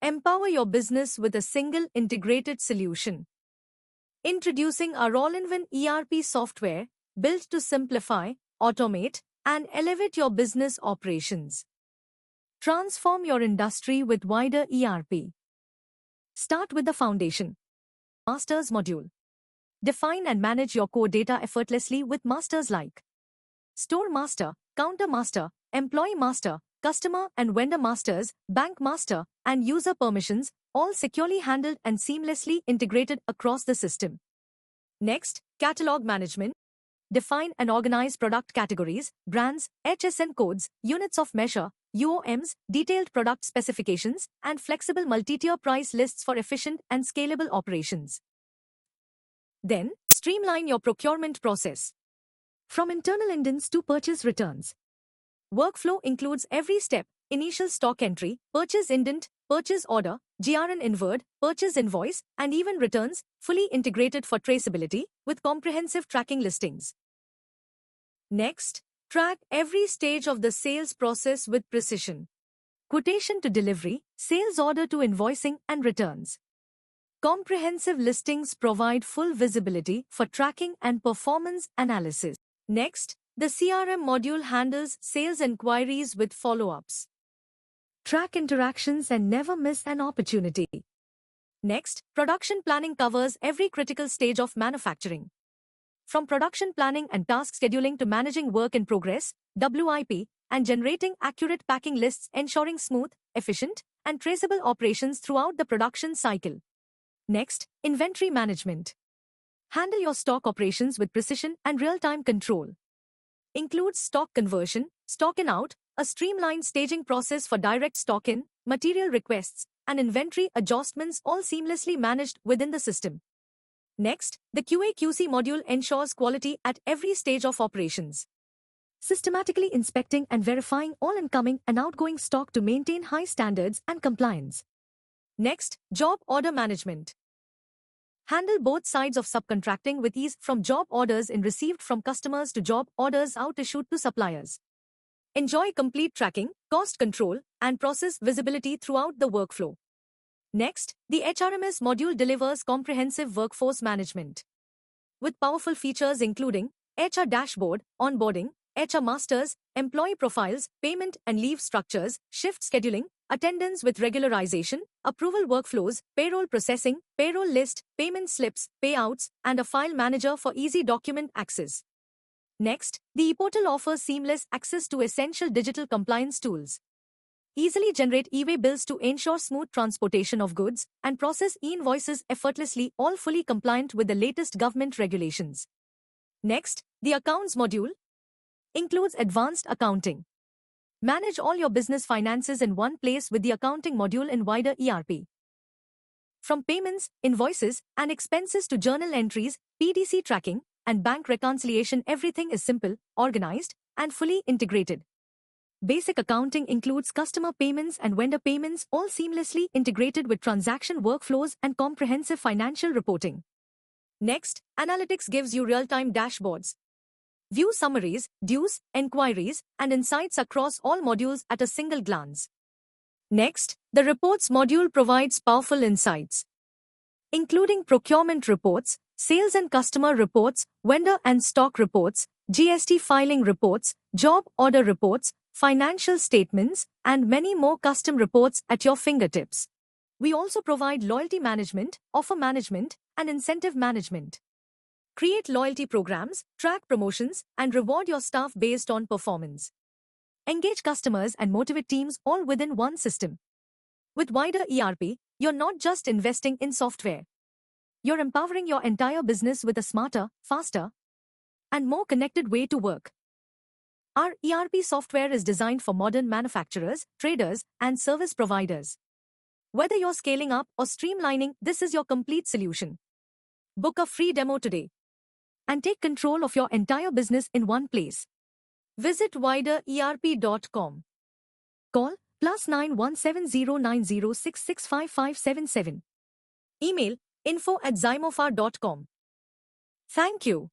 Empower your business with a single integrated solution. Introducing our all-in-one ERP software built to simplify, automate, and elevate your business operations. Transform your industry with wider ERP. Start with the foundation. Masters module. Define and manage your core data effortlessly with masters like Store Master, Counter Master, Employee Master, Customer and Vendor Masters, Bank Master, and User Permissions, all securely handled and seamlessly integrated across the system. Next, Catalog Management. Define and organize product categories, brands, HSN codes, units of measure, UOMs, detailed product specifications, and flexible multi-tier price lists for efficient and scalable operations. Then, streamline your procurement process. From internal indents to purchase returns. Workflow includes every step: initial stock entry, purchase indent, purchase order, GRN inward, purchase invoice, and even returns, fully integrated for traceability, with comprehensive tracking listings. Next, track every stage of the sales process with precision. Quotation to delivery, sales order to invoicing, and returns. Comprehensive listings provide full visibility for tracking and performance analysis. Next, the CRM module handles sales inquiries with follow-ups. Track interactions and never miss an opportunity. Next, production planning covers every critical stage of manufacturing. From production planning and task scheduling to managing work in progress, WIP, and generating accurate packing lists, ensuring smooth, efficient, and traceable operations throughout the production cycle. Next, inventory management. Handle your stock operations with precision and real-time control. Includes stock conversion, stock in out, a streamlined staging process for direct stock in, material requests, and inventory adjustments, all seamlessly managed within the system. Next, the QA/QC module ensures quality at every stage of operations. Systematically inspecting and verifying all incoming and outgoing stock to maintain high standards and compliance. Next, job order management. Handle both sides of subcontracting with ease, from job orders in received from customers to job orders out issued to suppliers. Enjoy complete tracking, cost control, and process visibility throughout the workflow. Next, the HRMS module delivers comprehensive workforce management. With powerful features including HR dashboard, onboarding, HR masters, employee profiles, payment and leave structures, shift scheduling, attendance with regularization, approval workflows, payroll processing, payroll list, payment slips, payouts, and a file manager for easy document access. Next, the ePortal offers seamless access to essential digital compliance tools. Easily generate e-way bills to ensure smooth transportation of goods and process e-invoices effortlessly, all fully compliant with the latest government regulations. Next, the Accounts module includes advanced accounting. Manage all your business finances in one place with the accounting module in wider ERP. From payments, invoices, and expenses to journal entries, PDC tracking, and bank reconciliation, everything is simple, organized, and fully integrated. Basic accounting includes customer payments and vendor payments, all seamlessly integrated with transaction workflows and comprehensive financial reporting. Next, analytics gives you real-time dashboards. View summaries, dues, enquiries, and insights across all modules at a single glance. Next, the Reports module provides powerful insights, including procurement reports, sales and customer reports, vendor and stock reports, GST filing reports, job order reports, financial statements, and many more custom reports at your fingertips. We also provide loyalty management, offer management, and incentive management. Create loyalty programs, track promotions, and reward your staff based on performance. Engage customers and motivate teams, all within one system. With wider ERP, you're not just investing in software. You're empowering your entire business with a smarter, faster, and more connected way to work. Our ERP software is designed for modern manufacturers, traders, and service providers. Whether you're scaling up or streamlining, this is your complete solution. Book a free demo today and take control of your entire business in one place. Visit widererp.com. Call +9 17090665577. Email info@zymofar.com. Thank you.